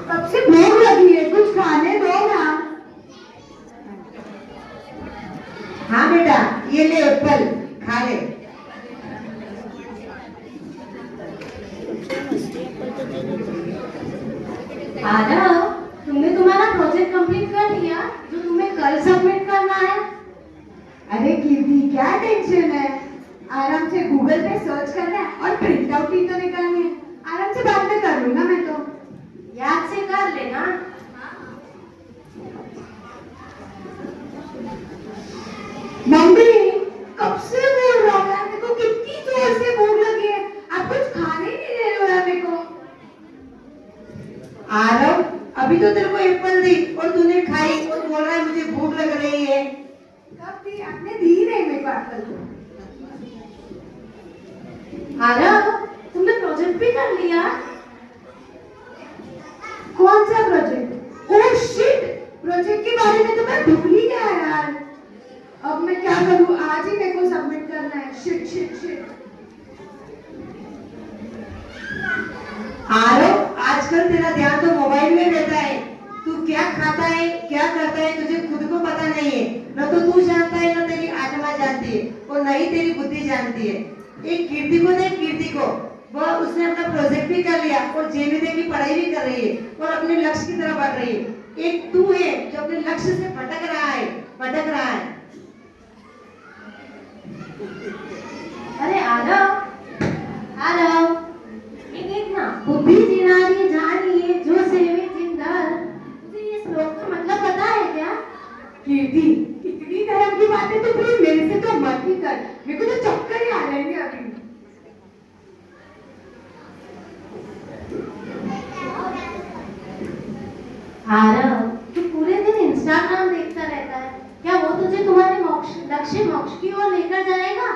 कब से भूख लगी है, कुछ खाने दो ना। हाँ बेटा, ये ले एप्पल, खा ले। आरव, तुमने तुम्हारा प्रोजेक्ट कंप्लीट कर लिया जो तुम्हें कल सबमिट करना है? अरे कीर्ति, क्या टेंशन है, आराम से गूगल पे सर्च करना है और प्रिंट आउट ही तो निकालनी है। आराम से बाद में कर लूंगा मैं तो। याद से कर लेना। मम्मी, कब से बोल रहा हूँ यार, मेरे को कितनी जोर से भूख लगी है, आप कुछ खाने ही नहीं दे रहे हो यार मेरे को। आरव, अभी तो तेरे को एप्पल दी और तूने खाई और बोल रहा है मुझे भूख लग रही है। कब दी? आपने दी नहीं मेरे को एप्पल तो। आरव, तुमने प्रोजेक्ट भी कर लिया? कौन सा प्रोजेक्ट? ओह शिट, प्रोजेक्ट के बारे में तो मैं भूल ही गया यार। अब मैं क्या करूँ, आज ही मेरे को सबमिट करना है। Shit shit shit. आरव, आजकल तेरा ध्यान तो मोबाइल में रहता है। तू क्या खाता है, क्या करता है, तुझे खुद को पता नहीं है। न तो तू जानता है, न तेरी आत्मा जानती है और न ही तेरी बुद्धि जानती है। एक कीर्ति को देख, कीर्ति को, वह उसने अपना प्रोजेक्ट भी कर लिया और जेविदे की पढ़ाई भी कर रही है और अपने लक्ष्य की तरफ बढ़ रही है। एक तू है जो अपने लक्ष्य से भटक रहा है, भटक रहा है। अरे आरव, आरव, ये देखना, बुद्धि जिनारी जानिए जो सेवे जिंदर। तुझे ये श्लोक का मतलब पता है क्या? कीर्ति, इतनी धर्म की बातें तो प्लीज मेरे से तो मत ही कर, मेरे को तो चक्कर ही आ जाएंगे अभी। आरव, तू पूरे दिन इंस्टाग्राम देखता रहता है, क्या वो तुझे तुम्हारे मोक्ष की ओर लेकर जाएगा?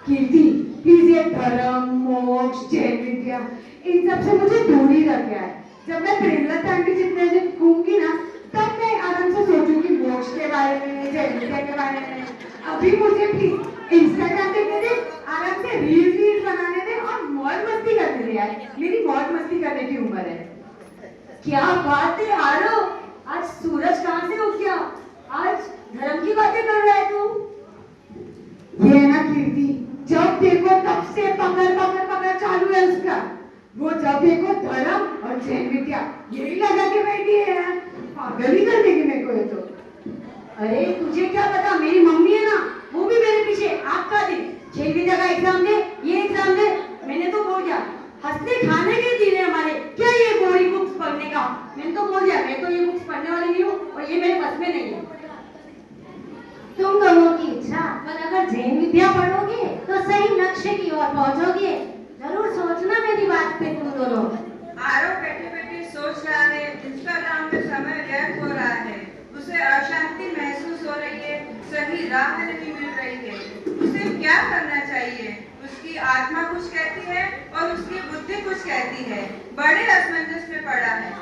कीर्ति, प्लीज ये धर्म, मोक्ष, जैन विद्या, इन सब से मुझे दूर ही रख यार। जब मैं प्रेमलता आंटी जितने दिन घूमूंगी ना, तब मैं आराम से सोचूंगी मोक्ष के बारे में, जैन विद्या के बारे में। अभी मुझे प्लीज इंस्टाग्राम देखने दे, आराम से रील बनाने दे और मौज मस्ती करने दे यार। मेरी मौज मस्ती करने की उम्र है। क्या बात है आरव, आज सूरज कहाँ से उग गया? आज धर्म की बातें कर रहा है तू। ये है ना कीर्ति, जब देखो तब से पकड़ पकड़ पकड़ चालू है उसका। वो जब देखो धर्म और जैन विद्या यही लगा के बैठी है यार, पागल ही कर देगी मेरे को ये तो। अरे तुझे क्या पता, मेरी मम्मी है ना, वो भी मेरे पीछे आपका दिन जैन विद्या का एग्जाम दे, ये एग्जाम दे। मैंने तो बोल दिया, हंसने खाने के दिन है हमारे, क्या ये बोरिंग बुक्स पढ़ने का। मैंने तो बोल दिया, मैं तो ये बुक्स पढ़ने वाली नहीं हूँ और ये मेरे बस में नहीं है। तुम दोनों की इच्छा, पर अगर जैन विद्या पढ़ोगे तो सही लक्ष्य की ओर पहुंचोगे। जरूर सोचना मेरी बात पे तुम दोनों। आरव बैठे बैठे सोच रहा है, इंस्टाग्राम में समय व्यर्थ हो रहा है, उसे अशांति महसूस हो रही है, सही राह नहीं मिल रही है। उसे क्या करना चाहिए? उसकी आत्मा कुछ कहती है और उसकी बुद्धि कुछ कहती है। बड़े असमंजस में पड़ा है।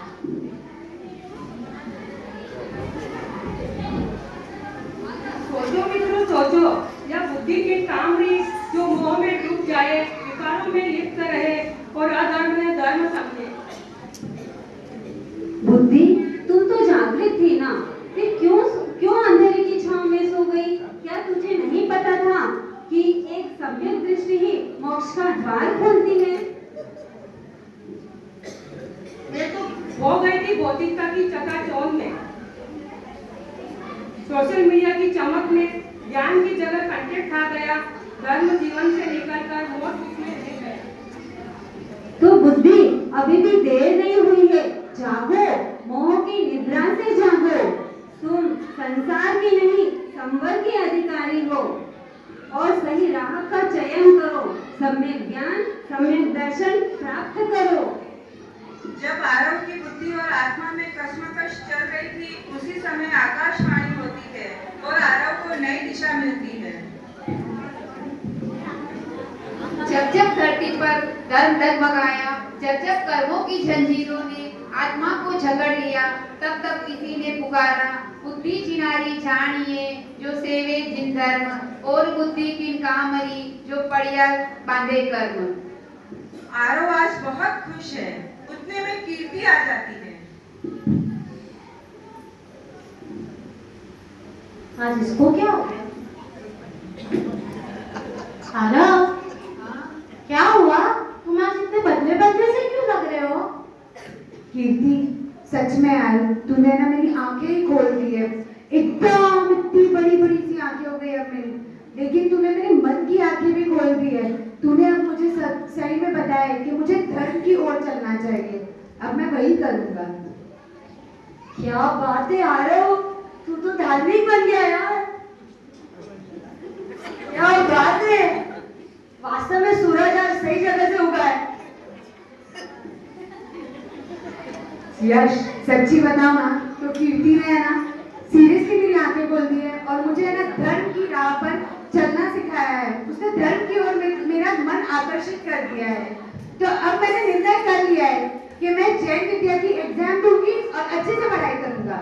सोचो मित्रों, सोचो, यह बुद्धि की कामरी जो मोह में डूब जाए, विकारों में लिप्त रहे और अधर्म में धर्म समझे। बुद्धि, तुम तो जागृत थी ना, फिर क्यों क्यों अंधेरे की छांव में सो गई? क्या तुझे नहीं पता था कि एक सम्यक दृष्टि ही मोक्ष का द्वार खोलती है? मैं तो हो गई थी भौतिकता की चकाचौंध में, सोशल मीडिया की चमक में ज्ञान की जगह कंटेंट खा गया, धर्म जीवन से निकलकर मोक्ष में ले गया। तो बुद्धि, अभी भी देर नहीं हुई है, जागो, मोह की निद्रा से जागो। तुम संसार की नहीं, संवर के अधिकारी हो और सही राह का चयन करो, सम्यक ज्ञान, सम्यक दर्शन प्राप्त करो। जब आरव की बुद्धि और आत्मा में कश्मकश चल रही थी, उसी समय आकाशवाणी होती है और आरव को नई दिशा मिलती है। जब जब धरती पर धर्म डगमगाया, जब जब कर्मों की जंजीरों ने आत्मा को झगड़ लिया, तब तब किसी ने पुकारा, बुद्धि चिनारी जानिए जो सेवे जिन धर्म, और बुद्धि किन कामरी जो पड़िया बांधे कर्म। आरव आज बहुत खुश है, उच्च उतने में कीर्ति आ जाती है। आज इसको क्या हो गया? आरव, क्या हुआ? तुम आज इतने बदले बदले से क्यों लग रहे हो? कीर्ति, सच में यार तूने ना मेरी आंखें ही खोल दी है। एकदम इतनी बड़ी बड़ी सी आंखें हो गई अब मेरी, लेकिन तूने मेरे मन की आंखें भी खोल दी है। तूने अब मुझे सही में बताया है कि मुझे धर्म की ओर चलना चाहिए। अब मैं वही करूंगा। क्या बात है आरव, तू तो धार्मिक बन गया यार। क्या बात है, वास्तव में सूरज आज सही जगह से उगा है। यश, सच्ची बताओ ना तो कीर्ति ने है ना सीरियसली मेरी आंखें खोल दी है और मुझे है ना धर्म की राह पर चलना सिखाया है। उसने धर्म की ओर मेरा मन आकर्षित कर दिया है। तो अब मैंने निर्णय कर लिया है कि मैं जैन विद्या की एग्जाम दूंगी और अच्छे से पढ़ाई करूंगा।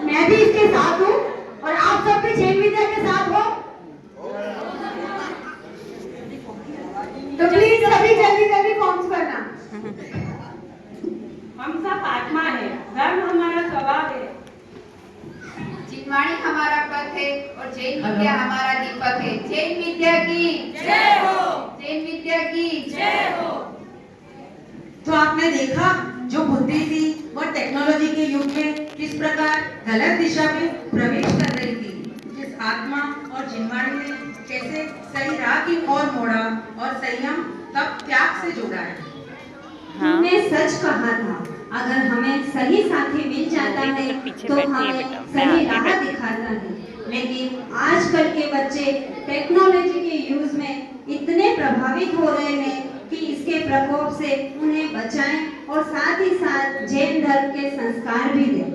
मैं भी इसके साथ हूँ और आप सब भी जैन विद्या के साथ हो। तो प्लीज सभी जल्दी जल्दी फॉर्म्स भरना। हम सब आत्मा है, धर्म हमारा स्वभाव है। चिन्माणी हमारा पथ है और जैन विद्या हमारा दीपक है। जैन विद्या की जय हो। जैन विद्या की जय हो। तो आपने देखा जो बुद्धि थी वह टेक्नोलॉजी के युग में किस प्रकार गलत दिशा में प्रवेश कर रही थी। जिस आत्मा और जिनवाणी ने कैसे सही राह की ओर मोड़ा और संयम तब त्याग से जोड़ा है। तुमने सच कहा था, अगर हमें सही साथी मिल जाता है तो हमें सही राह दिखाता है। लेकिन आजकल के बच्चे टेक्नोलॉजी के यूज में इतने प्रभावित हो रहे हैं कि इसके प्रकोप से उन्हें बचाएं और साथ ही साथ जैन धर्म के संस्कार भी दें।